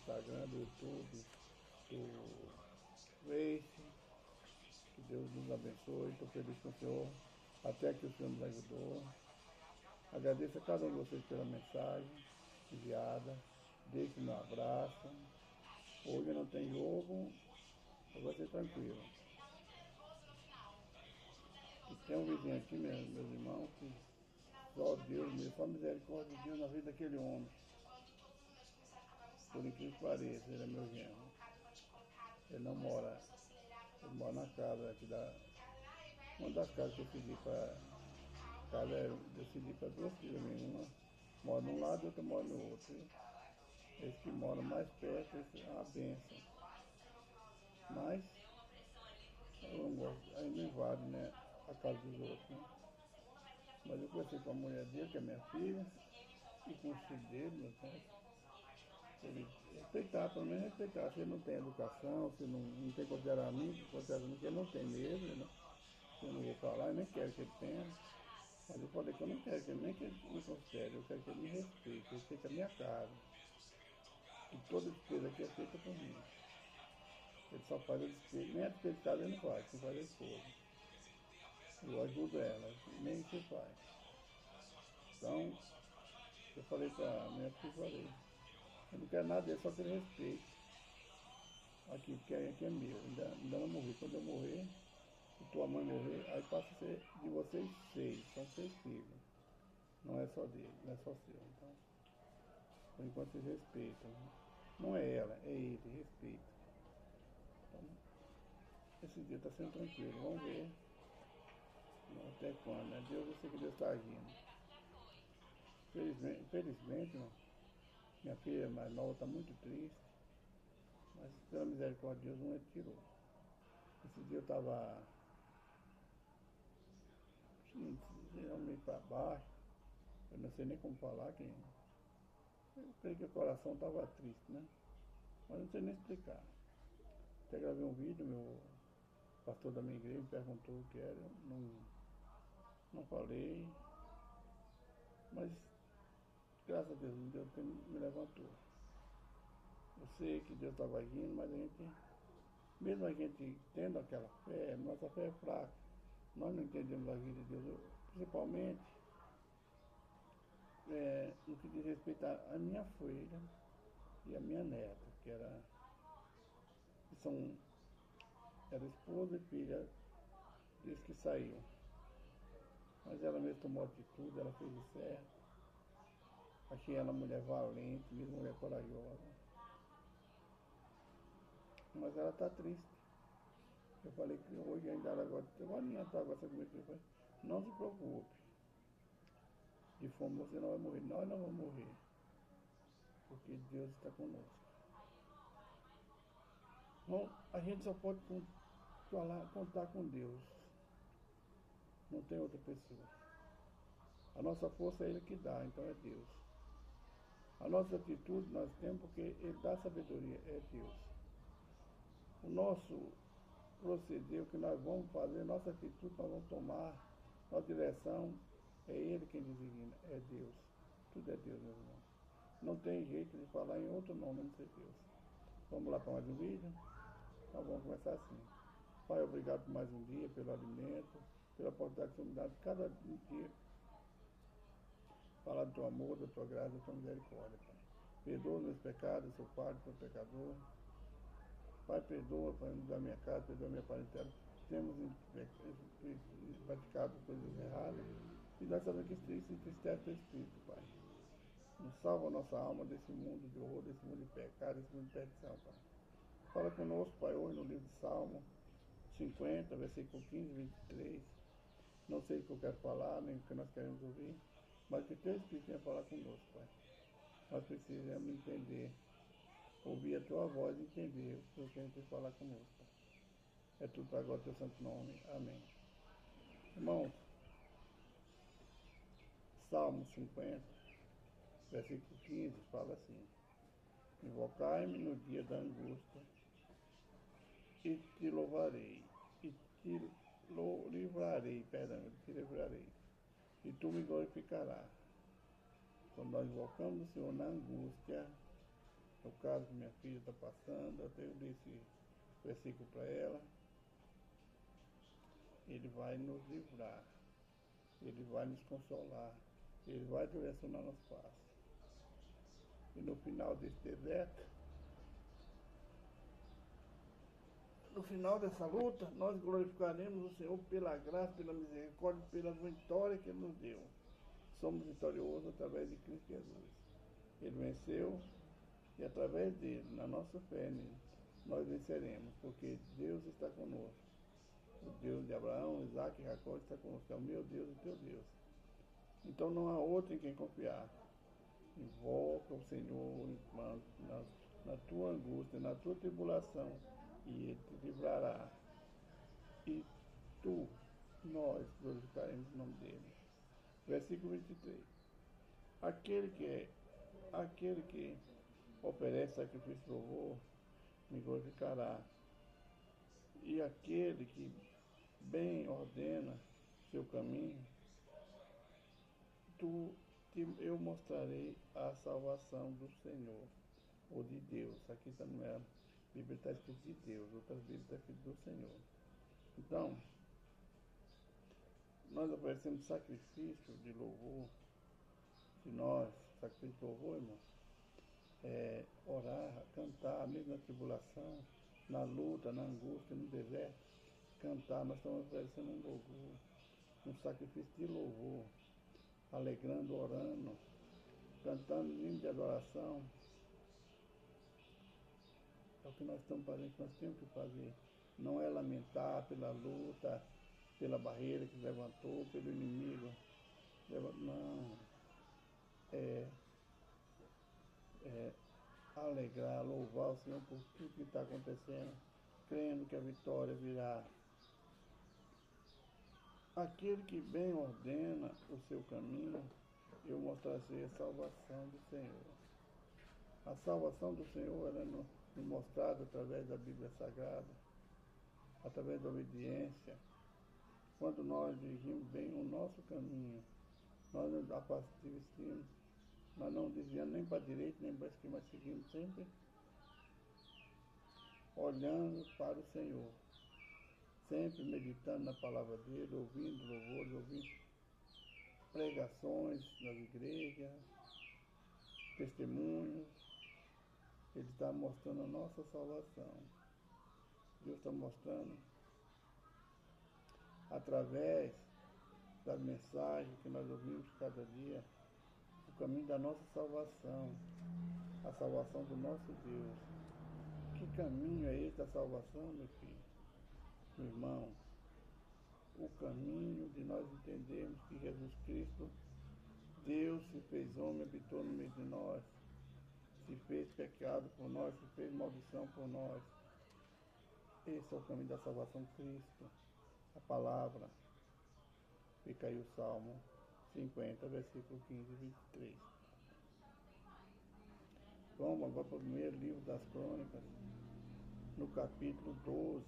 Instagram, do YouTube, do Face. Que Deus nos abençoe. Estou feliz com o Senhor. Até que o Senhor nos ajudou. Agradeço a cada um de vocês pela mensagem enviada. Deixe meu abraço. Hoje não tem jogo, vai ser tranquilo. E tem um vizinho aqui, meus irmãos, que só Deus mesmo, só misericórdia de Deus na vida daquele homem. Por incrível que pareça, ele é meu genro. Ele não mora, ele mora na casa aqui uma das casas que eu pedi para casa, eu decidi para duas filhas minhas, uma mora num lado e outra mora no outro. Esse que mora mais perto, esse é uma bênção. Mas eu não gosto, aí não invade, né, a casa dos outros, né? Mas eu conversei com a mulher dele, que é minha filha, e com o filho dele, meu pai. Ele respeitar, pelo menos respeitar. Se ele não tem educação, se não tem consideramento, que ele não tem mesmo, né? Eu não vou falar, eu nem quero que ele tenha. Mas eu falei que eu não quero que ele nem que ele me considere, eu quero que ele me respeite a minha casa. E toda despesa aqui é feita por mim. Ele só faz a despesa, nem a despesa de casa ele não faz, quem faz é a esposa. Eu ajudo ela, nem isso ele faz. Então, eu falei para a minha filha, falei, eu não quero nada dele, só que ele respeite. Aqui, porque aqui é meu, ainda não morri. Quando eu morrer, e tua mãe morrer, aí passa a ser de vocês 6, são 6 filhos. Não é só dele, não é só seu. Então, por enquanto vocês respeitam. Não é ela, é ele, respeita. Então, esse dia está sendo tranquilo, vamos ver até quando, né? Deus, eu sei que Deus está agindo. Infelizmente, minha filha mais nova está muito triste, mas pela misericórdia de Deus não retirou. Esse dia eu estava meio para baixo, eu não sei nem como falar, que eu creio que o coração estava triste, né? Mas não sei nem explicar. Até gravei um vídeo, meu pastor da minha igreja me perguntou o que era, eu não falei, mas graças a Deus me levantou. Eu sei que Deus estava agindo, mas mesmo a gente tendo aquela fé, nossa fé é fraca, nós não entendemos a vida de Deus, principalmente no que diz respeito à minha filha e à minha neta, era esposa e filha desse que saiu. Mas ela mesmo tomou atitude, ela fez o certo. Achei ela mulher valente, mesmo mulher corajosa. Mas ela está triste. Eu falei que hoje ainda agora estava conversando comigo, eu falei, não se preocupe. De fome você não vai morrer, nós não vamos morrer. Porque Deus está conosco. Bom, a gente só pode contar com Deus. Não tem outra pessoa. A nossa força é Ele que dá, então é Deus. A nossa atitude nós temos porque Ele dá sabedoria, é Deus. O nosso proceder, o que nós vamos fazer, nossa atitude nós vamos tomar, nossa direção, é Ele quem designa, é Deus. Tudo é Deus, meu irmão. Não tem jeito de falar em outro nome, não ser Deus. Vamos lá para mais um vídeo? Então vamos começar assim. Pai, obrigado por mais um dia, pelo alimento, pela oportunidade que você me dá de cada dia falar do teu amor, da tua graça, da tua misericórdia, Pai. Perdoa meus pecados, eu sou Pai, sou pecador. Pai, perdoa, Pai, da minha casa, perdoa minha parentela. Temos praticado coisas erradas e nós sabemos que isso entristece o Espírito, Pai. Nos salva a nossa alma desse mundo de horror, desse mundo de pecado, desse mundo de perdição, Pai. Fala conosco, Pai, hoje no livro de Salmo 50, versículo 15, 23. Não sei o que eu quero falar, nem o que nós queremos ouvir, mas que teu Espírito venha falar conosco, Pai. Nós precisamos entender, ouvir a tua voz e entender o que o Senhor tem que falar conosco, Pai. É tudo para agora, teu santo nome. Amém. Irmãos, Salmo 50, versículo 15, fala assim: invocai-me no dia da angústia, e te louvarei, e te livrarei, e tu me glorificarás. Quando nós invocamos o Senhor na angústia, o caso que minha filha está passando, até eu dei esse versículo para ela. Ele vai nos livrar, Ele vai nos consolar, Ele vai direcionar nossos passos. E no final desse deserto, no final dessa luta, nós glorificaremos o Senhor pela graça, pela misericórdia, pela vitória que Ele nos deu. Somos vitoriosos através de Cristo Jesus. Ele venceu e através dele, na nossa fé nele, nós venceremos, porque Deus está conosco. O Deus de Abraão, Isaac e Jacó está conosco. É o meu Deus e o teu Deus. Então não há outro em quem confiar. Invoca o Senhor na tua angústia, na tua tribulação, e Ele te livrará. E nós glorificaremos o nome dele. Versículo 23. Aquele que oferece sacrifício de louvor, me glorificará. E aquele que bem ordena seu caminho, eu mostrarei a salvação do Senhor, ou de Deus. Aqui está na Bíblia está escrito de Deus, outras Bíblias está escrito do Senhor. Então, nós oferecemos sacrifício de louvor. Se nós, sacrifício de louvor, irmão, orar, cantar, mesmo na tribulação, na luta, na angústia, no deserto, cantar, nós estamos oferecendo um louvor, um sacrifício de louvor, alegrando, orando, cantando hino de adoração. É o que nós estamos fazendo, que nós temos que fazer. Não é lamentar pela luta, pela barreira que levantou, pelo inimigo. Não. É alegrar, louvar o Senhor por tudo que está acontecendo, crendo que a vitória virá. Aquele que bem ordena o seu caminho, eu mostrarei a salvação do Senhor. A salvação do Senhor ela é nos mostrada através da Bíblia Sagrada, através da obediência. Quando nós dirigimos bem o nosso caminho, nós nos afastimos, nós não desviamos nem para a direita nem para a esquerda, mas seguimos sempre olhando para o Senhor, sempre meditando na palavra dele, ouvindo louvores, ouvindo pregações nas igrejas, testemunhos. Ele está mostrando a nossa salvação. Deus está mostrando através das mensagens que nós ouvimos cada dia o caminho da nossa salvação, a salvação do nosso Deus. Que caminho é esse da salvação, meu filho, meu irmão? O caminho de nós entendermos que Jesus Cristo, Deus se fez homem, habitou no meio de nós, se fez pecado por nós, se fez maldição por nós. Esse é o caminho da salvação, Cristo, a palavra. Fica aí o Salmo 50, versículo 15 e 23. Vamos agora para o primeiro livro das Crônicas, no capítulo 12,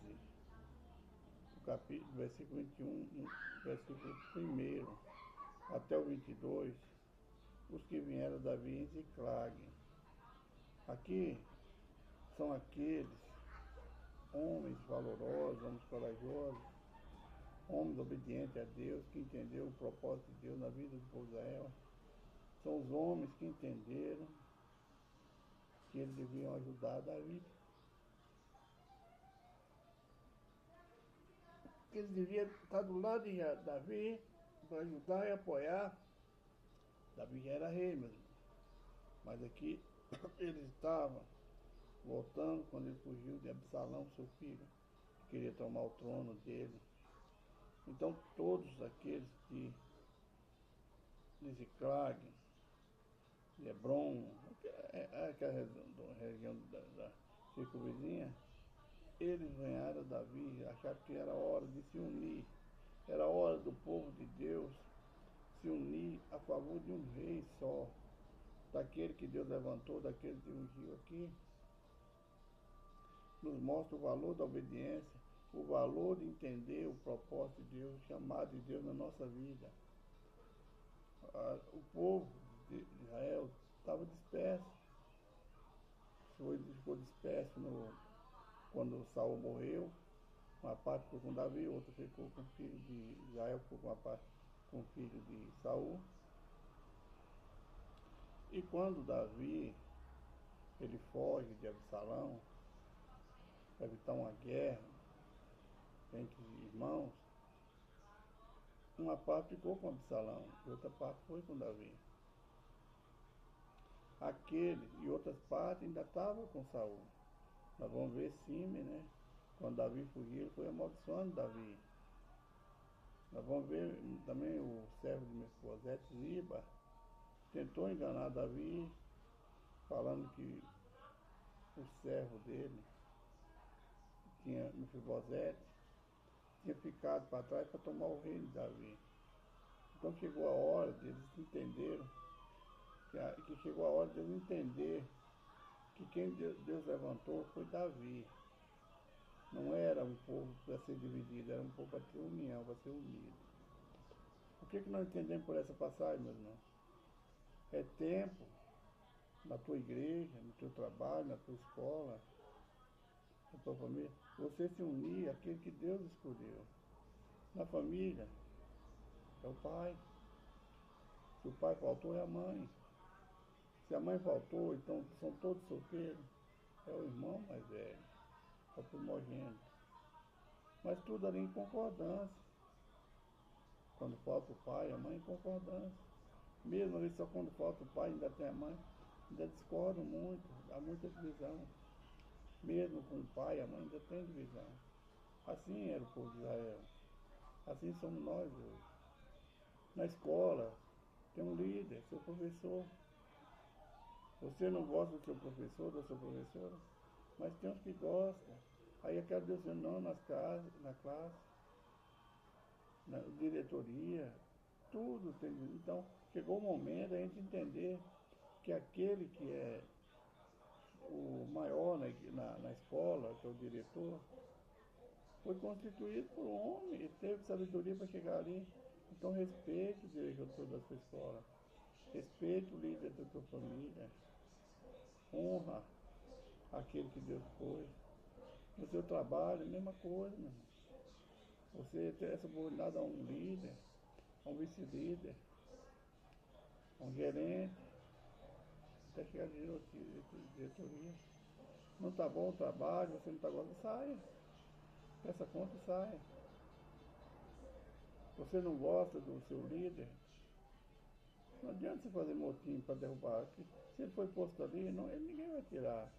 versículo 21, versículo 1 até o 22, os que vieram da Davi e Ziclag. Aqui são aqueles homens valorosos, homens corajosos, homens obedientes a Deus, que entenderam o propósito de Deus na vida do povo de Israel. São os homens que entenderam que eles deviam ajudar Davi. Que eles deviam estar do lado de Davi para ajudar e apoiar. Davi já era rei, meu irmão. Mas aqui eles estavam voltando quando ele fugiu de Absalão, seu filho, que queria tomar o trono dele. Então todos aqueles de Ziclag, de Hebron, aquela região da circunvizinha, eles ganharam Davi, acharam que era hora de se unir, era hora do povo de Deus se unir a favor de um rei só, daquele que Deus levantou, daquele que ungiu aqui. Nos mostra o valor da obediência, o valor de entender o propósito de Deus, o chamado de Deus na nossa vida. O povo de Israel estava disperso, ficou disperso quando Saul morreu. Uma parte ficou com Davi, outra ficou com o filho de Israel, ficou com uma parte com o filho de Saul. E quando Davi ele foge de Absalão para evitar uma guerra entre irmãos, uma parte ficou com Absalão e outra parte foi com Davi. Aquele e outras partes ainda estavam com Saul. Nós vamos ver Sime, né? Quando Davi fugiu, ele foi amaldiçoando Davi. Nós vamos ver também o servo de Mefibosete, Ziba, tentou enganar Davi, falando que o servo dele, tinha Mefibosete, tinha ficado para trás para tomar o reino de Davi. Então chegou a hora deles entenderam, que chegou a hora deles entender que quem Deus levantou foi Davi. Não era um povo para ser dividido, era um povo para ter união, para ser unido. O que nós entendemos por essa passagem, meus irmãos? É tempo, na tua igreja, no teu trabalho, na tua escola, na tua família, você se unir àquele que Deus escolheu. Na família, é o pai. Se o pai faltou, é a mãe. Se a mãe faltou, então são todos solteiros, é o irmão mais velho, é o primogênito. Mas tudo ali em concordância. Quando falta o pai, a mãe, em concordância. Mesmo ali só quando falta o pai, ainda tem a mãe, ainda discordam muito, há muita divisão. Mesmo com o pai, a mãe ainda tem divisão. Assim era o povo de Israel. Assim somos nós hoje. Na escola, tem um líder, seu professor. Você não gosta do seu professor, da sua professora, mas tem uns que gostam. Aí aquela Deus dizendo, não, na classe, na diretoria, tudo tem. Então, chegou o momento da gente entender que aquele que é o maior na escola, que é o diretor, foi constituído por um homem, ele teve sabedoria para chegar ali. Então respeite o diretor da sua escola, respeite o líder da tua família, honra aquele que Deus pôs. No seu trabalho, a mesma coisa, meu irmão. Você é subordinado a um líder, a um vice-líder, a um gerente, até chegar à diretoria. Não está bom o trabalho, você não está gostando, saia. Peça conta e saia. Você não gosta do seu líder, não adianta você fazer motim para derrubar. Se ele foi posto ali, ninguém vai tirar.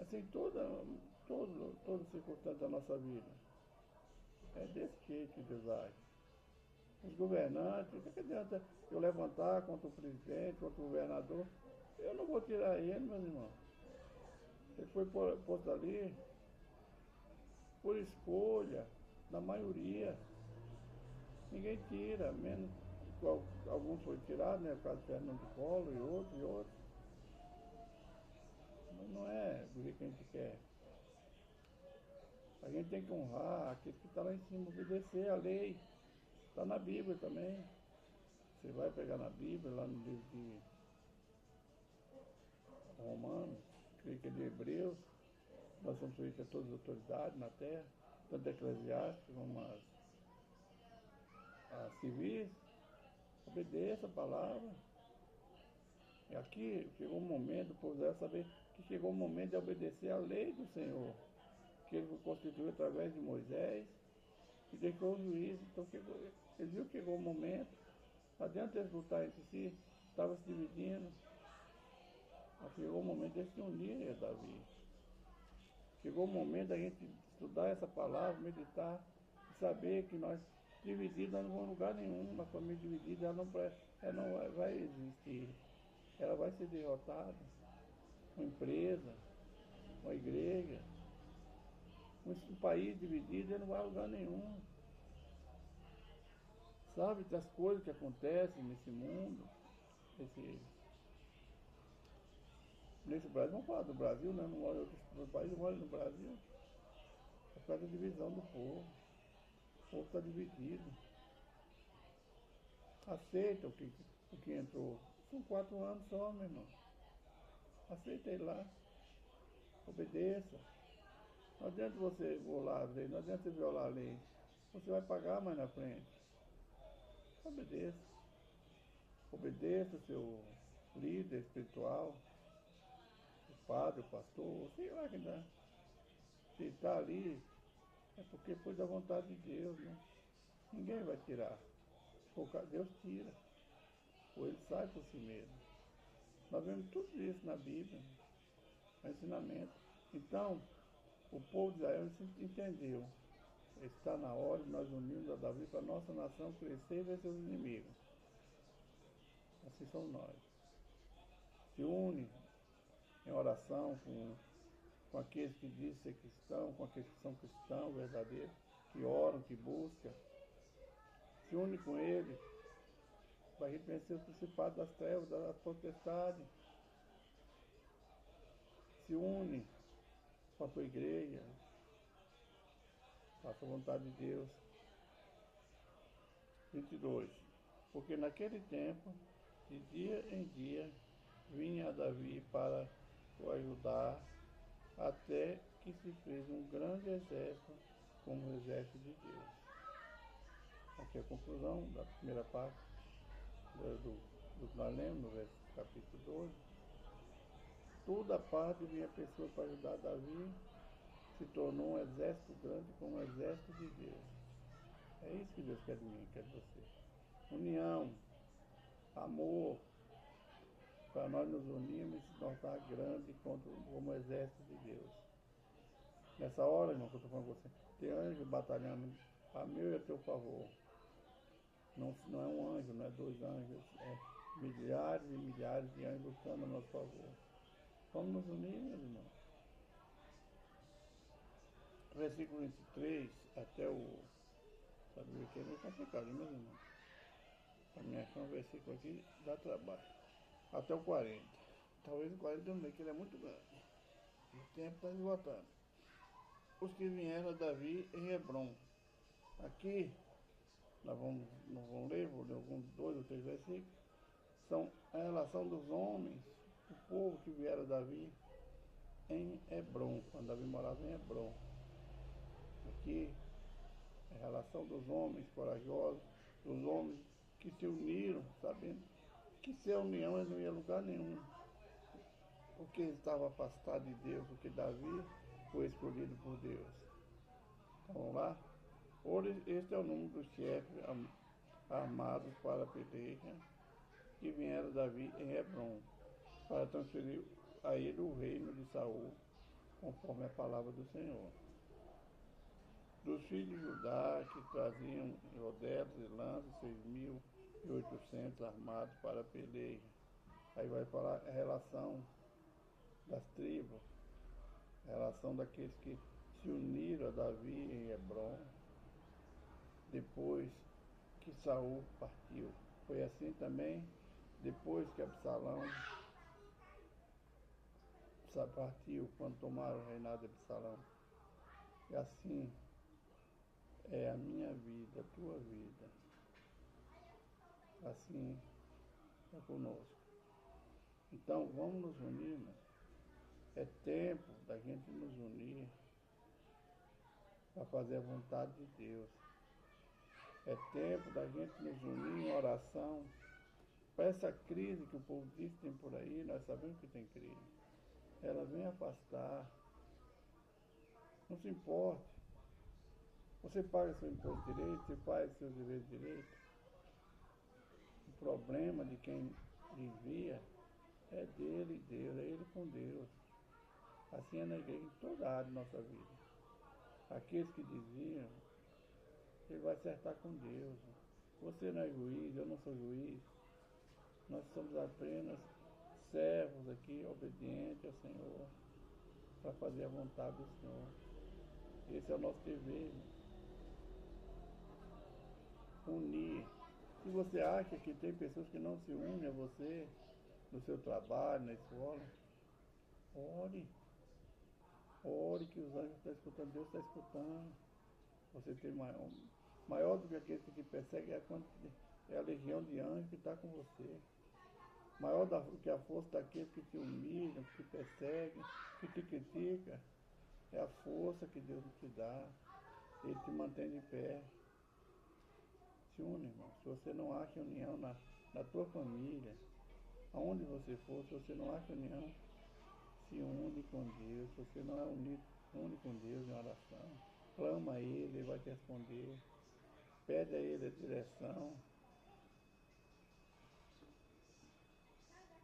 Assim, toda circunstância da nossa vida. É desse jeito que Deus age. Os governantes, o que adianta eu levantar contra o presidente, contra o governador? Eu não vou tirar ele, meus irmãos. Ele foi posto ali por escolha da maioria. Ninguém tira, menos alguns foram tirados, né? O caso de Fernando Collor e outros. Mas não é do jeito que a gente quer. A gente tem que honrar aquele que está lá em cima, obedecer a lei. Está na Bíblia também. Você vai pegar na Bíblia, lá no livro de Romanos, creio que é de Hebreus, nós somos sujeitos a todas as autoridades na terra, tanto eclesiásticas como as civis. Obedeça a palavra. E aqui chegou o momento, o povo deve saber que chegou o momento de obedecer a lei do Senhor, que ele constituiu através de Moisés e deixou o juízo. Então ele viu que chegou o momento, não adianta eles lutar entre si, estava se dividindo. Mas chegou o momento de se unir a Davi. Chegou o momento da gente estudar essa palavra, meditar, e saber que nós divididos nós não vamos a lugar nenhum. Uma família dividida ela não vai existir. Ela vai ser derrotada. Uma empresa, uma igreja, um país dividido, ele não vai a lugar nenhum. Sabe das coisas que acontecem nesse mundo, nesse Brasil, vamos falar do Brasil, né? Não mora em outros países, não mora no Brasil. É por causa da divisão do povo. O povo está dividido. Aceita o que entrou. São 4 anos só, meu irmão. Aceita ele lá. Obedeça. Não adianta você violar a lei, não adianta você violar a lei. Você vai pagar mais na frente. Obedeça. Obedeça seu líder espiritual, o padre, o pastor, sei lá quem dá. Se está ali, é porque foi da vontade de Deus, né? Ninguém vai tirar. Deus tira. Ou ele sai por si mesmo. Nós vemos tudo isso na Bíblia, no ensinamento. Então, o povo de Israel entendeu. Está na hora de nós unirmos a Davi para a nossa nação crescer e vencer os inimigos. Assim somos nós. Se une em oração com aqueles que dizem ser cristãos, com aqueles que são cristãos verdadeiros, que oram, que buscam. Se une com eles para a gente vencer os principados das trevas, das potestades. Se une com a tua igreja. Faça a vontade de Deus. 22. Porque naquele tempo, de dia em dia, vinha Davi para o ajudar, até que se fez um grande exército como o exército de Deus. Aqui é a conclusão da primeira parte do que nós lemos, no capítulo 12. Toda parte vinha pessoa para ajudar Davi, se tornou um exército grande como o exército de Deus. É isso que Deus quer de mim, quer de você. União, amor, para nós nos unirmos e se tornar grande como o exército de Deus. Nessa hora, irmão, que eu estou falando com você, tem anjo batalhando a meu e a teu favor. Não é um anjo, não é dois anjos, é milhares e milhares de anjos lutando a nosso favor. Vamos nos unir, meus irmãos. Versículo 23 até o... Sabe o que é meio complicado, meus irmãos? Para mim achar um versículo aqui dá trabalho. Até o 40. Talvez o 40 também, que ele é muito grande. O tempo está esgotando. Os que vieram a Davi em Hebrom. Aqui, nós vamos ler, vou ler alguns 2 ou 3 versículos. São a relação dos homens, o povo que vieram a Davi em Hebrom, quando Davi morava em Hebrom. Aqui, a relação dos homens corajosos, dos homens que se uniram, sabendo que sem a união eles não iam a lugar nenhum. Porque eles estavam afastados de Deus, porque Davi foi escolhido por Deus. Então, vamos lá? Hoje, este é o número dos chefes armados para a peleja que vieram a Davi em Hebrom, para transferir a ele o reino de Saul, conforme a palavra do Senhor. Dos filhos de Judá, que traziam rodelas e lanças, 6.800 armados para a peleja. Aí vai falar a relação das tribos, a relação daqueles que se uniram a Davi em Hebrom, depois que Saul partiu. Foi assim também, depois que Absalão partiu, quando tomaram o reinado de Absalão. E assim é a minha vida, a tua vida. Assim é conosco. Então vamos nos unir, né? É tempo da gente nos unir para fazer a vontade de Deus. É tempo da gente nos unir em oração para essa crise que o povo diz que tem por aí. Nós sabemos que tem crise. Ela vem afastar. Não se importe. Você paga seu imposto direito, você faz seus deveres direito. O problema de quem desvia é dele e Deus, é ele com Deus. Assim é na igreja em toda a área da nossa vida. Aqueles que desviam, ele vai acertar com Deus. Você não é juiz, eu não sou juiz. Nós somos apenas servos aqui, obedientes ao Senhor, para fazer a vontade do Senhor. Esse é o nosso dever. Unir. Se você acha que tem pessoas que não se unem a você, no seu trabalho, na escola, ore. Ore que os anjos estão escutando, Deus está escutando. Você tem maior do que aquele que te persegue é a legião de anjos que está com você. Maior do que a força daqueles que te humilham, que te perseguem, que te criticam, é a força que Deus te dá. Ele te mantém de pé. Se une, irmão. Se você não acha união na tua família, aonde você for, se você não acha união, se une com Deus. Se você não é unido, une com Deus em oração. Clama a Ele, Ele vai te responder. Pede a Ele a direção.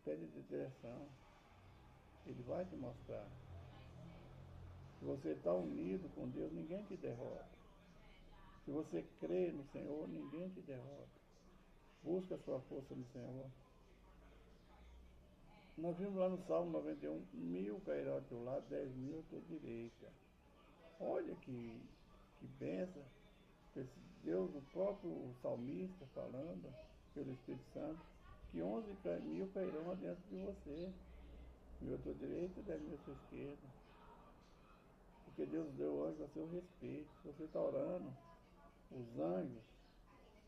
Pede a direção. Ele vai te mostrar. Se você está unido com Deus, ninguém te derrota. Se você crê no Senhor, ninguém te derrota. Busca a sua força no Senhor. Nós vimos lá no Salmo 91, 1000 cairão ao teu lado, 10.000 à tua direita. Olha que bênção. Esse Deus, o próprio salmista falando, pelo Espírito Santo, que 11.000 cairão dentro de você. 1.000 à tua direita e 10.000 à tua esquerda. Porque Deus deu anjos a seu respeito. Se você está orando, os anjos,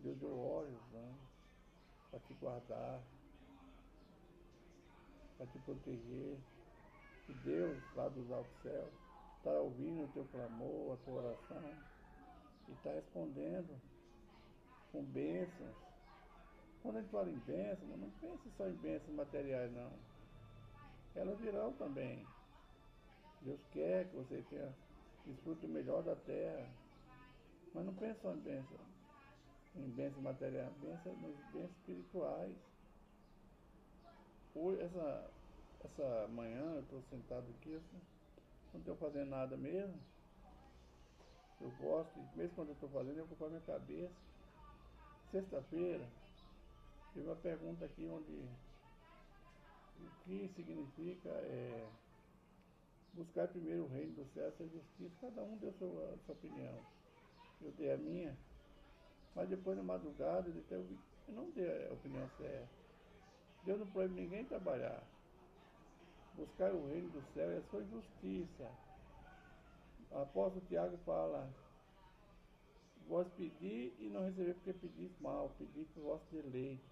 Deus deu olhos aos anjos para te guardar, para te proteger. Que Deus, lá dos altos céus, está ouvindo o teu clamor, a tua oração, e está respondendo com bênçãos. Quando a gente fala em bênçãos, não pense só em bênçãos materiais, não. Elas virão também. Deus quer que você desfrute o melhor da terra. Mas não pense só em bênçãos materiais, bênçãos espirituais. Hoje, essa manhã eu estou sentado aqui, assim, não estou fazendo nada mesmo. Eu gosto, mesmo quando eu estou fazendo, eu ocupo a minha cabeça. Sexta-feira, tem uma pergunta aqui onde o que significa buscar primeiro o reino do céu e a justiça. Cada um deu a sua opinião. Eu dei a minha, mas depois na madrugada eu não dei a opinião certa. Deus não proíbe ninguém trabalhar. Buscar o reino do céu é a sua justiça. O apóstolo Tiago fala: vós pedir e não receber porque pedis mal, pedir por vosso deleite.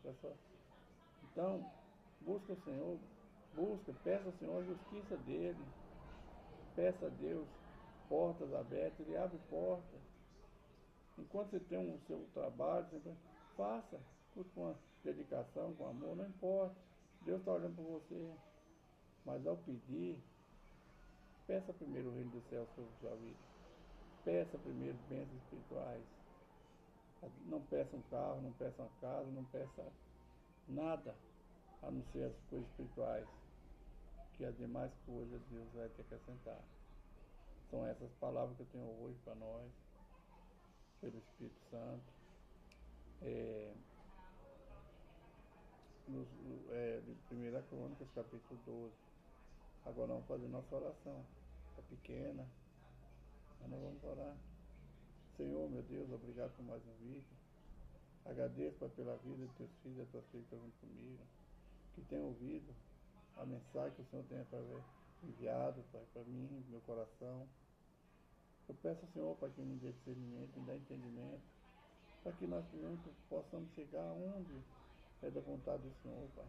Então, busca o Senhor, peça ao Senhor a justiça dele. Peça a Deus portas abertas, Ele abre portas. Enquanto você tem o seu trabalho, faça tudo com dedicação, com amor, não importa. Deus está olhando por você. Mas ao pedir, peça primeiro o reino do céu sobre a sua vida. Peça primeiro bênçãos espirituais. Não peça um carro, não peça uma casa, não peça nada, a não ser as coisas espirituais, que as demais coisas Deus vai te acrescentar. São essas palavras que eu tenho hoje para nós, pelo Espírito Santo. De 1 Crônicas, capítulo 12. Agora vamos fazer nossa oração. É pequena, mas nós vamos orar. Senhor, meu Deus, obrigado por mais um vídeo. Agradeço, Pai, pela vida de teus filhos e das tuas filhas que estão junto comigo, que tenham ouvido a mensagem que o Senhor tem enviado, Pai, para mim, meu coração. Eu peço ao Senhor, Pai, que me dê discernimento, me dê entendimento, para que nós possamos chegar aonde é da vontade do Senhor, Pai.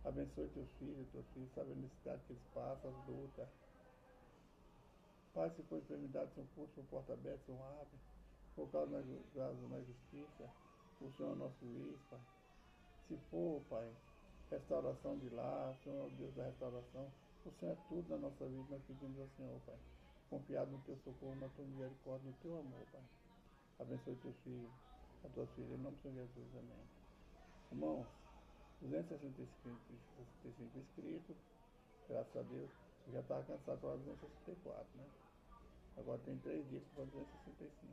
Abençoe teus filhos, sabe a necessidade que eles passam, as lutas. Pai, se for enfermidade, são cursos, são porta aberta, são abre. Por causa na justiça, o Senhor é nosso juiz, Pai. Se for, Pai, restauração de lá, o Senhor é o Deus da restauração. O Senhor é tudo na nossa vida, nós pedimos ao Senhor, Pai. Confiado no teu socorro, na tua misericórdia, no teu amor, Pai. Abençoe teus filhos, as tuas filhas, em nome do Senhor Jesus, amém. Irmãos, 265 inscritos, graças a Deus. Eu já estava cansado para 264, né? Agora tem 3 dias para 265.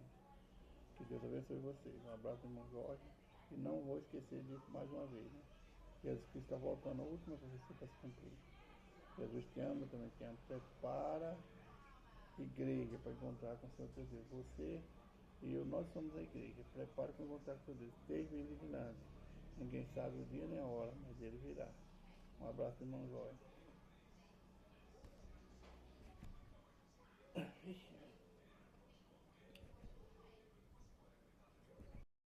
Que Deus abençoe vocês. Um abraço, irmão Jorge. E não vou esquecer disso mais uma vez, né? Jesus Cristo está voltando, a última profecia para se cumprir. Jesus te ama, eu também te amo. Prepara a igreja para encontrar com o Senhor teu Deus. Você e eu, nós somos a igreja. Prepara para encontrar com o Senhor Deus. Esteja vigilante. Ninguém sabe o dia nem a hora, mas ele virá. Um abraço, irmão Jorge.